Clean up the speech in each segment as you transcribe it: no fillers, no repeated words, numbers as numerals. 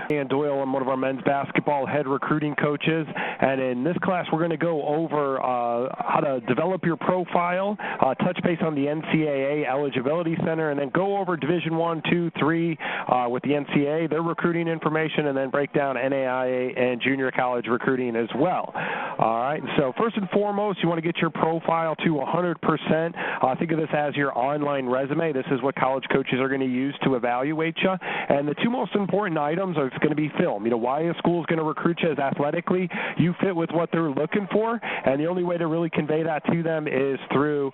Dan Doyle, I'm one of our men's basketball head recruiting coaches, and in this class we're going to go over how to develop your profile, touch base on the NCAA Eligibility Center, and then go over Division I, II, III with the NCAA, their recruiting information, and then break down NAIA and junior college recruiting as well. All right, so first and foremost, you want to get your profile to 100%. Think of this as your online resume. This is what college coaches are going to use to evaluate you, and the two most important items are going to be film. You know, why a school is going to recruit you is athletically you fit with what they're looking for, and the only way to really convey that to them is through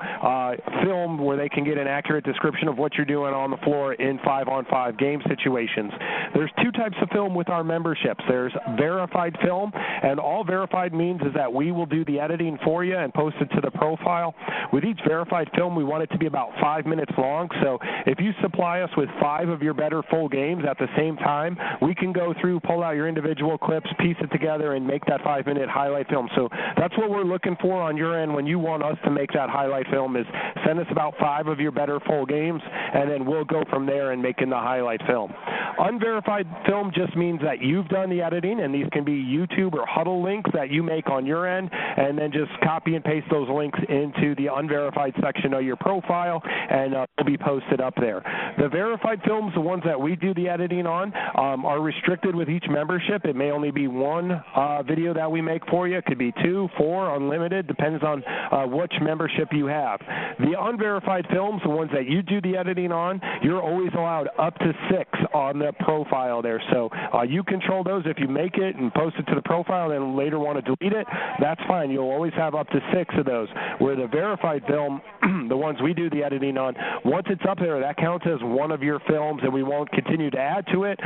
film, where they can get an accurate description of what you're doing on the floor in 5-on-5 game situations. There's two types of film with our memberships. There's verified film, and all verified means is that we will do the editing for you and post it to the profile. With each verified film, we want it to be about 5 minutes long, so if you supply us with 5 of your better full games at the same time, we can go through, pull out your individual clips, piece it together, and make that 5-minute highlight film. So that's what we're looking for on your end when you want us to make that highlight film, is send us about 5 of your better full games, and then we'll go from there and making the highlight film. Unverified film just means that you've done the editing, and these can be YouTube or Huddle links that you make on your end, and then just copy and paste those links into the unverified section of your profile, and they'll be posted up there. The verified films, the ones that we do the editing on, are restricted with each membership. It may only be one video that we make for you. It could be 2, 4, unlimited, depends on which membership you have. The unverified films, the ones that you do the editing on, you're always allowed up to 6 on the profile there. So you control those. If you make it and post it to the profile and then later want to delete it, that's fine. You'll always have up to 6 of those. Where the verified film, the ones we do the editing on, once it's up there, that counts as one of your films, and we won't continue to add to it.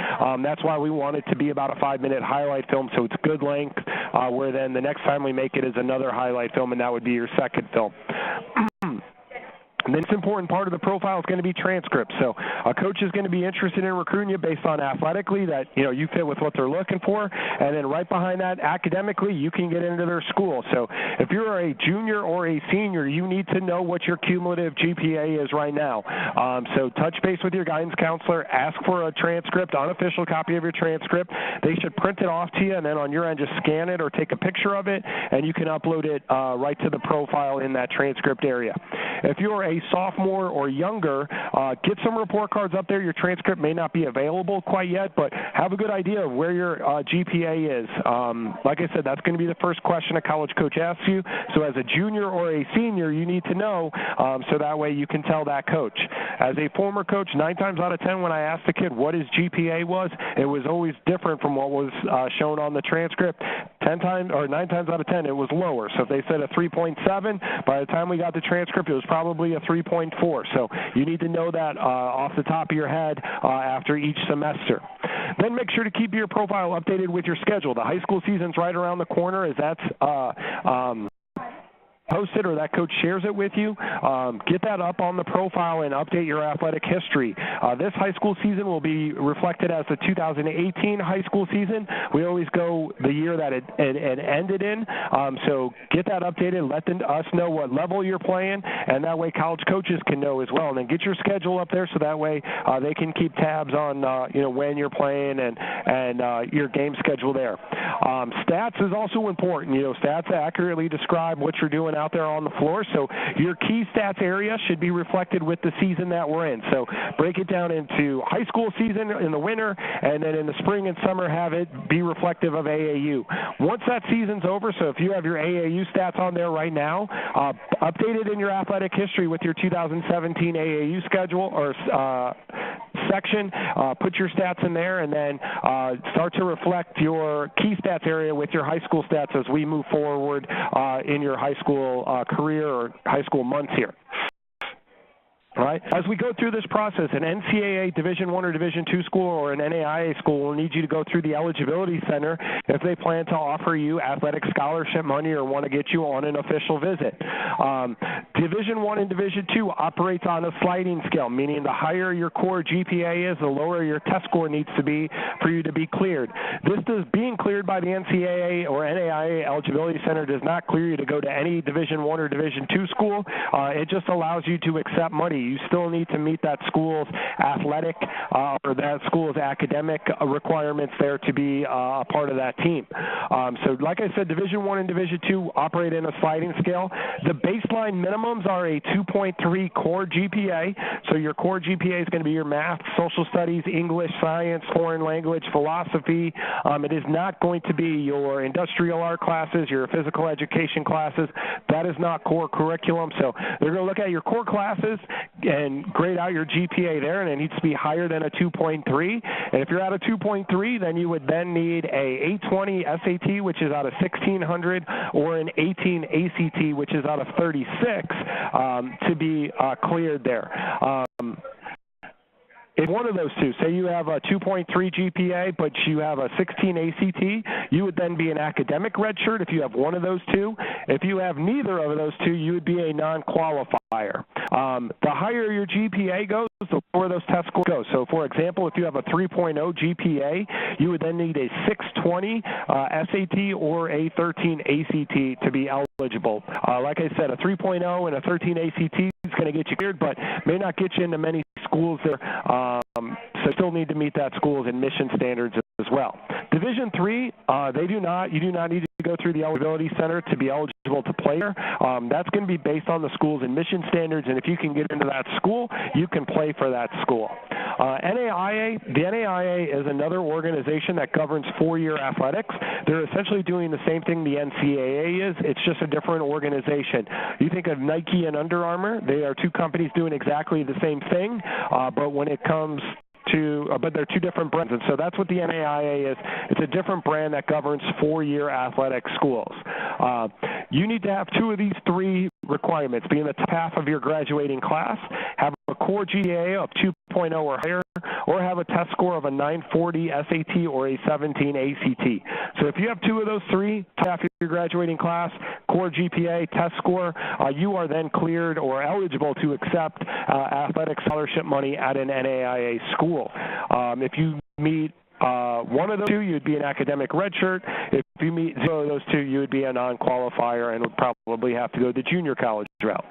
That's why we want it to be about a 5-minute highlight film, so it's good length, where then the next time we make it is another highlight film, and that would be your second film. And the next important part of the profile is going to be transcripts. So a coach is going to be interested in recruiting you based on athletically, that you fit with what they're looking for, and then right behind that, academically, you can get into their school. So if you're a junior or a senior, you need to know what your cumulative GPA is right now. So touch base with your guidance counselor, ask for a transcript, unofficial copy of your transcript. They should print it off to you, and then on your end, just scan it or take a picture of it, and you can upload it right to the profile in that transcript area. If you're a sophomore or younger, get some report cards up there. Your transcript may not be available quite yet, but have a good idea of where your GPA is. Like I said, that's going to be the first question a college coach asks you. So as a junior or a senior, you need to know, so that way you can tell that coach. As a former coach, 9 times out of 10, when I asked a kid what his GPA was, it was always different from what was shown on the transcript. 9 times out of 10, it was lower. So if they said a 3.7, by the time we got the transcript, it was probably a 3.4. So you need to know that off the top of your head after each semester. Then make sure to keep your profile updated with your schedule. The high school season's right around the corner, as that's posted or that coach shares it with you. Get that up on the profile and update your athletic history. This high school season will be reflected as the 2018 high school season. We always go the year that it ended in. So get that updated. Let us know what level you're playing, and that way college coaches can know as well. And then get your schedule up there so that way they can keep tabs on when you're playing and your game schedule there. Stats is also important. Stats accurately describe what you're doing out there on the floor. So your key stats area should be reflected with the season that we're in. So break it down into high school season in the winter, and then in the spring and summer have it be reflective of AAU. Once that season's over, so if you have your AAU stats on there right now, update it in your athletic history with your 2017 AAU schedule or section. Put your stats in there, and then start to reflect your key stats area with your high school stats as we move forward in your high school career or high school months here. All right. As we go through this process, an NCAA Division I or Division II school or an NAIA school will need you to go through the Eligibility Center if they plan to offer you athletic scholarship money or want to get you on an official visit. Division I and Division II operates on a sliding scale, meaning the higher your core GPA is, the lower your test score needs to be for you to be cleared. This does being cleared by the NCAA or NAIA Eligibility Center does not clear you to go to any Division I or Division II school. It just allows you to accept money. You still need to meet that school's athletic or that school's academic requirements there to be a part of that team. So like I said, Division I and Division II operate in a sliding scale. The baseline minimums are a 2.3 core GPA. So your core GPA is going to be your math, social studies, English, science, foreign language, philosophy. It is not going to be your industrial art classes, your physical education classes. That is not core curriculum. So they're going to look at your core classes and grade out your GPA there, and it needs to be higher than a 2.3. And if you're at a 2.3, then you would then need a 820 SAT, which is out of 1600, or an 18 ACT, which is out of 36, to be cleared there. If one of those two, say you have a 2.3 GPA, but you have a 16 ACT, you would then be an academic redshirt if you have one of those two. If you have neither of those two, you would be a non-qualifier. The higher your GPA goes, the lower those test scores go. So, for example, if you have a 3.0 GPA, you would then need a 620 SAT or a 13 ACT to be eligible. Like I said, a 3.0 and a 13 ACT is going to get you cleared, but may not get you into many schools there. So still need to meet that school's admission standards as well. Division III, you do not need to go through the eligibility center to be eligible to play there. That's going to be based on the school's admission standards, and if you can get into that school, you can play for that school. NAIA, the NAIA is another organization that governs four-year athletics. They're essentially doing the same thing the NCAA is. It's just a different organization. You think of Nike and Under Armour, they are two companies doing exactly the same thing, but when it comes to, but they're two different brands, and so that's what the NAIA is. It's a different brand that governs four-year athletic schools. You need to have two of these three requirements: be in the top half of your graduating class, have a core GPA of 2.0 or higher, or have a test score of a 940 SAT or a 17 ACT. So if you have two of those three, top half of your graduating class, core GPA, test score, you are then cleared or eligible to accept athletic scholarship money at an NAIA school. If you meet one of those two, you'd be an academic redshirt. If you meet zero of those two, you would be a non-qualifier and would probably have to go the junior college route.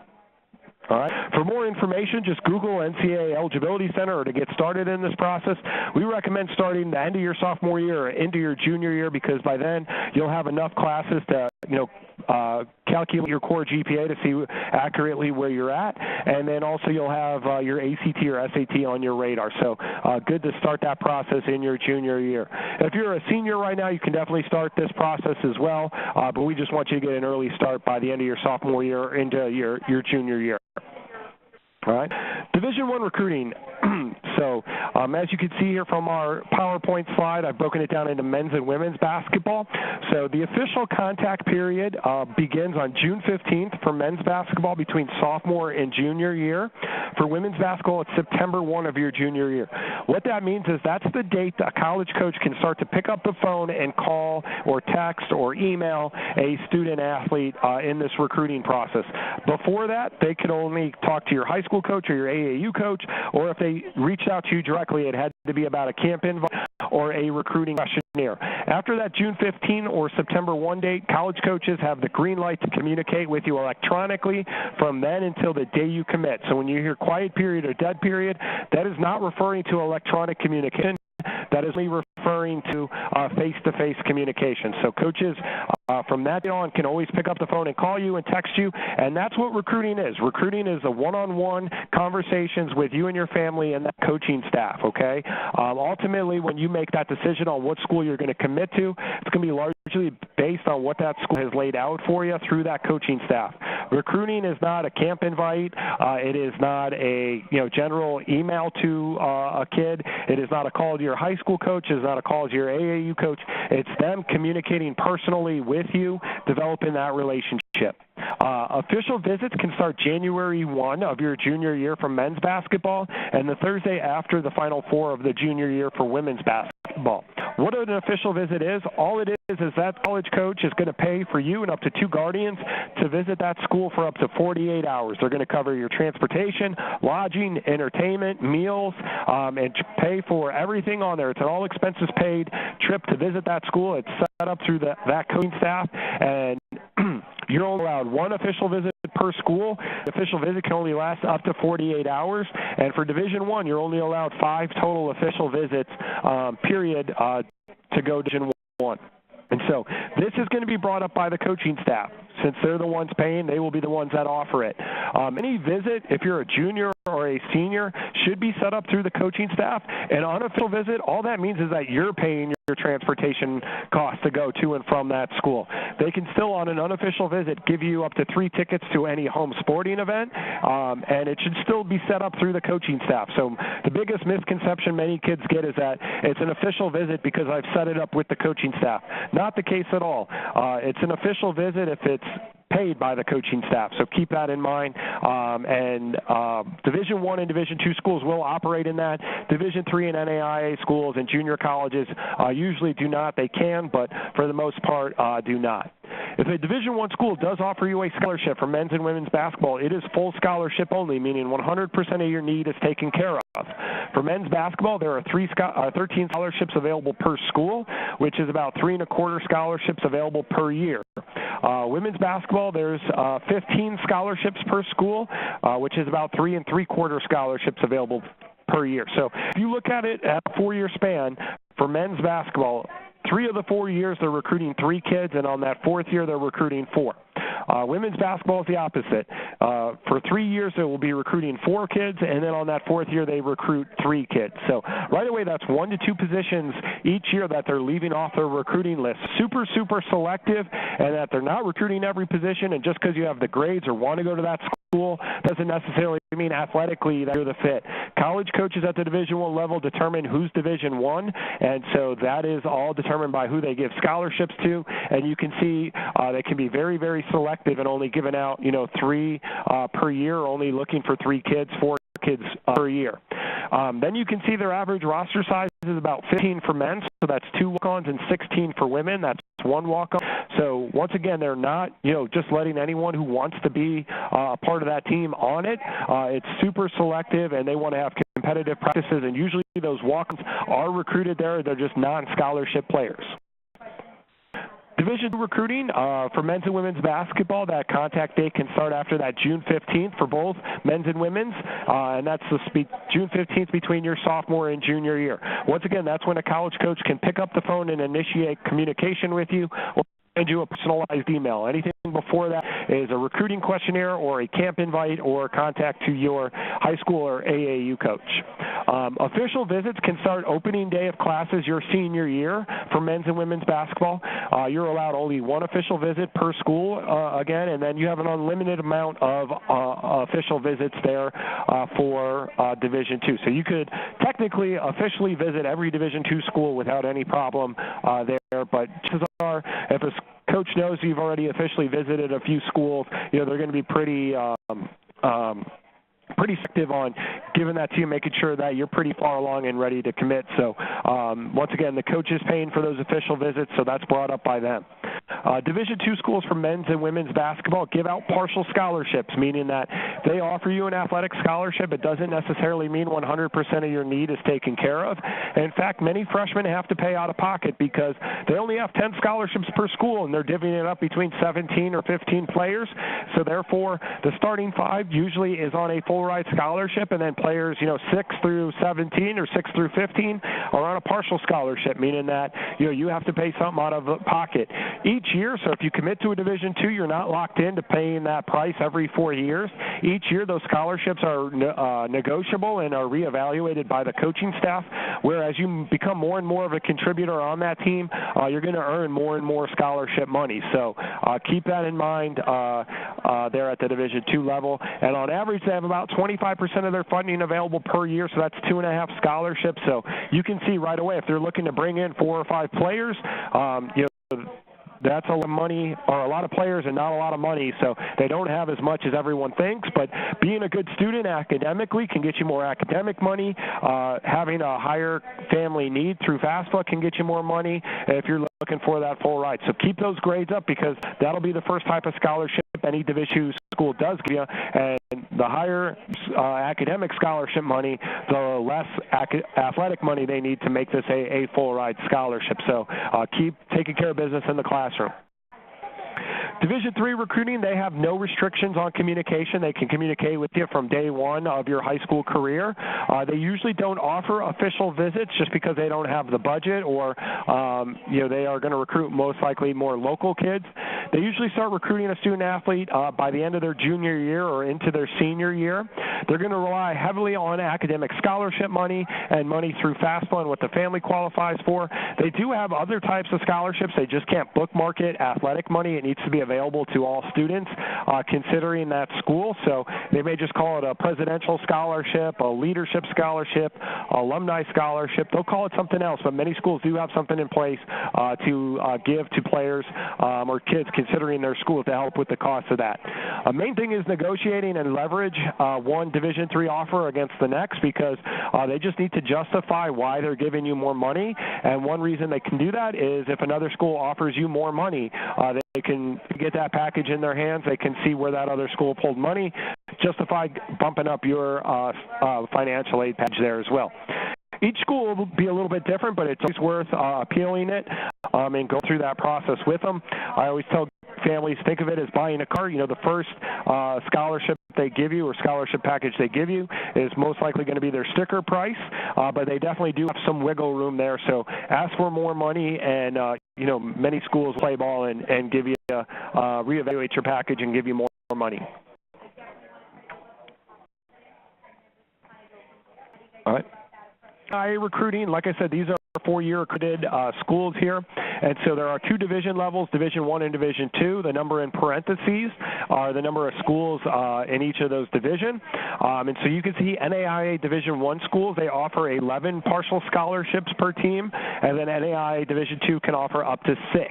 All right. For more information, just Google NCAA Eligibility Center, or to get started in this process, we recommend starting the end of your sophomore year or into your junior year, because by then you'll have enough classes to, calculate your core GPA to see accurately where you're at, and then also you'll have your ACT or SAT on your radar. So good to start that process in your junior year. If you're a senior right now, you can definitely start this process as well, but we just want you to get an early start by the end of your sophomore year or into your junior year. All right. Division I recruiting. So as you can see here from our PowerPoint slide, I've broken it down into men's and women's basketball. So the official contact period begins on June 15th for men's basketball between sophomore and junior year. For women's basketball, it's September 1 of your junior year. What that means is that's the date a college coach can start to pick up the phone and call or text or email a student athlete in this recruiting process. Before that, they could only talk to your high school coach or your AAU coach, or if they reached out to you directly, it had to be about a camp invite or a recruiting questionnaire. After that June 15 or September 1 date, college coaches have the green light to communicate with you electronically from then until the day you commit. So when you hear quiet period or dead period, that is not referring to electronic communication. That is only referring to face-to-face communication. So coaches from that day on can always pick up the phone and call you and text you, and that's what recruiting is. Recruiting is the one-on-one conversations with you and your family and that coaching staff, okay? Ultimately, when you make that decision on what school you're going to commit to, it's going to be largely based on what that school has laid out for you through that coaching staff. Recruiting is not a camp invite. It is not a general email to a kid. It is not a call to your high school coach. It is not a call to your AAU coach. It's them communicating personally with you, developing that relationship. Official visits can start January 1 of your junior year for men's basketball and the Thursday after the Final Four of the junior year for women's basketball. What an official visit is, all it is that college coach is going to pay for you and up to 2 guardians to visit that school for up to 48 hours. They're going to cover your transportation, lodging, entertainment, meals, and pay for everything on there. It's an all-expenses paid trip to visit that school. It's set up through that coaching staff, and you're only allowed one official visit per school. The official visit can only last up to 48 hours. And for Division I, you're only allowed 5 total official visits, period, to go Division I. And so this is going to be brought up by the coaching staff. Since they're the ones paying, they will be the ones that offer it. Any visit, if you're a junior or a senior, should be set up through the coaching staff. An unofficial visit, all that means is that you're paying your transportation costs to go to and from that school. They can still, on an unofficial visit, give you up to 3 tickets to any home sporting event, and it should still be set up through the coaching staff. So the biggest misconception many kids get is that it's an official visit because I've set it up with the coaching staff. Not the case at all. It's an official visit if it's paid by the coaching staff, so keep that in mind. Division I and Division II schools will operate in that. Division III and NAIA schools and junior colleges usually do not. They can, but for the most part do not. If a Division I school does offer you a scholarship for men's and women's basketball, it is full scholarship only, meaning 100% of your need is taken care of. For men's basketball, there are 13 scholarships available per school, which is about 3 1/4 scholarships available per year. Women's basketball, there's 15 scholarships per school, which is about 3 3/4 scholarships available per year. So if you look at it at a 4-year span, for men's basketball, 3 of the 4 years they're recruiting 3 kids, and on that 4th year they're recruiting 4. Women's basketball is the opposite. For 3 years they will be recruiting 4 kids, and then on that 4th year they recruit 3 kids. So right away that's 1 to 2 positions each year that they're leaving off their recruiting list. Super, super selective, and that they're not recruiting every position, and just because you have the grades or want to go to that school doesn't necessarily mean athletically that you're the fit. College coaches at the Division I level determine who's Division I, and so that is all determined by who they give scholarships to, and you can see they can be very, very selective and only giving out, 3 per year, only looking for 3 kids, 4 kids per year. Then you can see their average roster size is about 15 for men, so that's 2 walk-ons, and 16 for women. That's 1 walk-on. So once again, they're not, just letting anyone who wants to be a part of that team on it. It's super selective, and they want to have competitive practices, and usually those walk-ons are recruited there. They're just non-scholarship players. Division II recruiting for men's and women's basketball, that contact date can start after that June 15th for both men's and women's, and that's the June 15th between your sophomore and junior year. Once again, that's when a college coach can pick up the phone and initiate communication with you or send you a personalized email. Anything before that is a recruiting questionnaire or a camp invite or contact to your high school or AAU coach. Official visits can start opening day of classes your senior year for men's and women's basketball. You're allowed only 1 official visit per school again, and then you have an unlimited amount of official visits there for Division II. So you could technically officially visit every Division II school without any problem there, but chances are if a coach knows you've already officially visited a few schools, they're going to be pretty active on giving that to you, making sure that you're pretty far along and ready to commit. So once again, the coach is paying for those official visits, so that's brought up by them. Division II schools for men's and women's basketball give out partial scholarships, meaning that they offer you an athletic scholarship. It doesn't necessarily mean 100% of your need is taken care of. And in fact, many freshmen have to pay out of pocket because they only have 10 scholarships per school, and they're divvying it up between 17 or 15 players. So therefore, the starting 5 usually is on a full-ride scholarship, and then players, 6 through 17 or 6 through 15 are on a partial scholarship, meaning that, you have to pay something out of pocket each year. So if you commit to a Division II, you're not locked into paying that price every 4 years. Each year, those scholarships are negotiable and are reevaluated by the coaching staff, whereas you become more and more of a contributor on that team, you're going to earn more and more scholarship money. So keep that in mind there at the Division II level. And on average, they have about 25% of their funding available per year, so that's 2.5 scholarships. So you can see right away if they're looking to bring in 4 or 5 players, that's a lot of money, or a lot of players and not a lot of money, so they don't have as much as everyone thinks. But being a good student academically can get you more academic money. Having a higher family need through FAFSA can get you more money if you're looking for that full ride. So keep those grades up, because that'll be the first type of scholarship any Division II school does give you. And the higher academic scholarship money, the less athletic money they need to make this a full ride scholarship. So keep taking care of business in the classroom. Division III recruiting, they have no restrictions on communication. They can communicate with you from day one of your high school career. They usually don't offer official visits just because they don't have the budget, or they are going to recruit most likely more local kids. They usually start recruiting a student athlete by the end of their junior year or into their senior year. They're going to rely heavily on academic scholarship money and money through FAFSA and what the family qualifies for. They do have other types of scholarships. They just can't bookmark it. Athletic money, it needs to be available to all students considering that school. So they may just call it a presidential scholarship, a leadership scholarship, alumni scholarship. They'll call it something else, but many schools do have something in place to give to players or kids considering their school to help with the cost of that. Main thing is negotiating and leverage one Division III offer against the next, because they just need to justify why they're giving you more money. And one reason they can do that is if another school offers you more money, they can get that package in their hands. They can see where that other school pulled money, justify bumping up your financial aid package there as well. Each school will be a little bit different, but it's always worth appealing it and go through that process with them. I always tell families, think of it as buying a car. The first scholarship they give you or scholarship package they give you is most likely going to be their sticker price, but they definitely do have some wiggle room there. So ask for more money, and many schools play ball and give you reevaluate your package and give you more money. All right. NAIA recruiting, like I said, these are four-year accredited schools here, and so there are two division levels, Division I and Division II. The number in parentheses are the number of schools in each of those divisions. And so you can see NAIA Division I schools, they offer 11 partial scholarships per team, and then NAIA Division II can offer up to 6.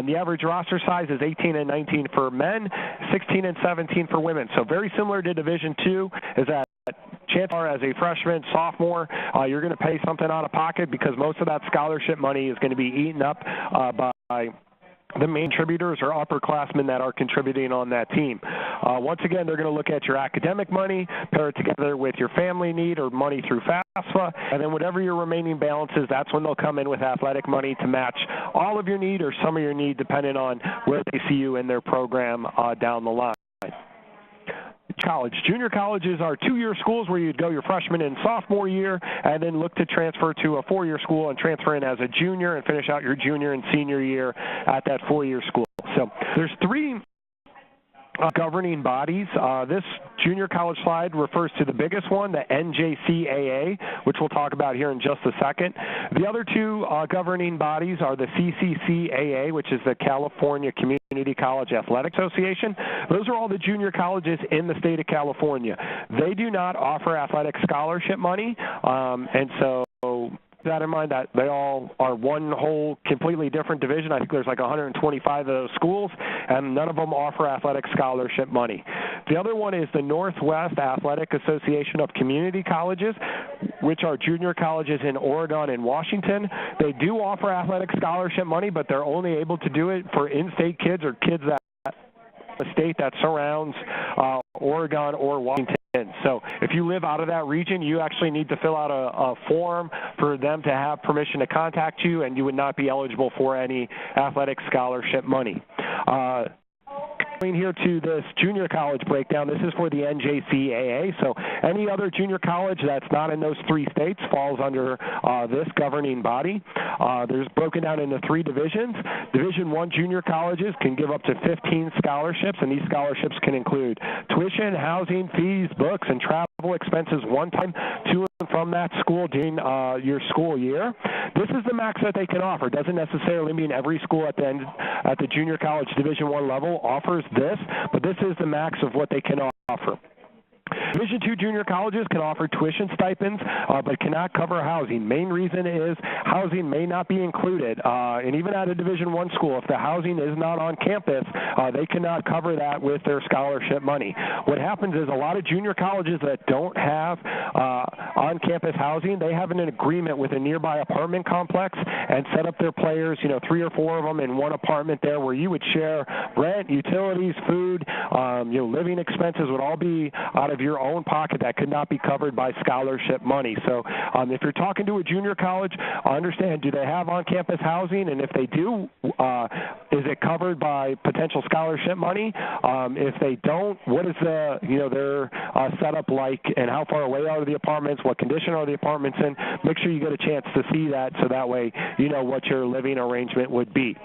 The average roster size is 18 and 19 for men, 16 and 17 for women. So very similar to Division II is that chances are, as a freshman, sophomore, you're going to pay something out of pocket because most of that scholarship money is going to be eaten up by the main contributors or upperclassmen that are contributing on that team. Once again, they're going to look at your academic money, pair it together with your family need or money through FAFSA, and then whatever your remaining balance is, that's when they'll come in with athletic money to match all of your need or some of your need, depending on where they see you in their program down the line. College. Junior colleges are two-year schools where you'd go your freshman and sophomore year and then look to transfer to a four-year school and transfer in as a junior and finish out your junior and senior year at that four-year school. So there's three governing bodies. This junior college slide refers to the biggest one, the NCAA, which we'll talk about here in just a second. The other two governing bodies are the CCCAA, which is the California Community College Athletic Association. Those are all the junior colleges in the state of California. They do not offer athletic scholarship money, and so that in mind that they all are one whole completely different division. I think there's like 125 of those schools, and none of them offer athletic scholarship money. The other one is the Northwest Athletic Association of Community Colleges, which are junior colleges in Oregon and Washington. They do offer athletic scholarship money, but they're only able to do it for in-state kids or kids that the state that surrounds Oregon or Washington. So if you live out of that region, you actually need to fill out a form for them to have permission to contact you, and you would not be eligible for any athletic scholarship money. Here to this junior college breakdown, this is for the NCAA, so any other junior college that's not in those three states falls under this governing body. There's broken down into three divisions. Division I junior colleges can give up to 15 scholarships, and these scholarships can include tuition, housing, fees, books, and travel expenses one time to and from that school during your school year. This is the max that they can offer. It doesn't necessarily mean every school at the junior college Division I level offers this, but this is the max of what they can offer. Division II junior colleges can offer tuition stipends, but cannot cover housing. Main reason is housing may not be included. And even at a Division I school, if the housing is not on campus, they cannot cover that with their scholarship money. What happens is a lot of junior colleges that don't have on-campus housing, they have an agreement with a nearby apartment complex and set up their players, 3 or 4 of them in one apartment there where you would share rent, utilities, food, living expenses would all be out of your your own pocket that could not be covered by scholarship money. So if you're talking to a junior college, understand, do they have on-campus housing? And if they do, is it covered by potential scholarship money? If they don't, what is their setup like, and how far away are the apartments? What condition are the apartments in? Make sure you get a chance to see that, so that way you know what your living arrangement would be.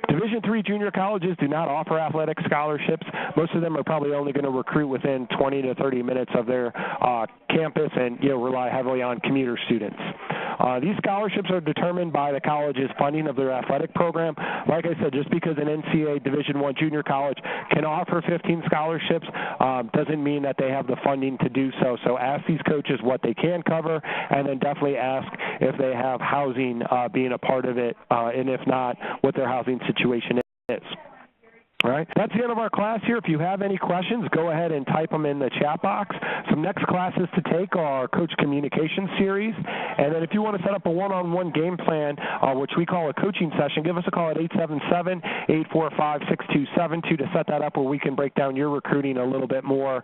Division III junior colleges do not offer athletic scholarships. Most of them are probably only going to recruit within 20 to 30 minutes of their campus, and rely heavily on commuter students. These scholarships are determined by the college's funding of their athletic program. Like I said, just because an NCAA Division I junior college can offer 15 scholarships doesn't mean that they have the funding to do so. So ask these coaches what they can cover, and then definitely ask if they have housing being a part of it, and if not, what their housing situation is. All right, that's the end of our class here. If you have any questions, go ahead and type them in the chat box. Some next classes to take are Coach Communication Series. And then if you want to set up a one-on-one game plan, which we call a coaching session, give us a call at 877-845-6272 to set that up, where we can break down your recruiting a little bit more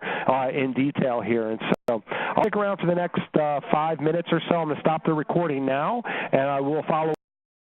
in detail here. And so I'll stick around for the next 5 minutes or so. I'm going to stop the recording now, and I will follow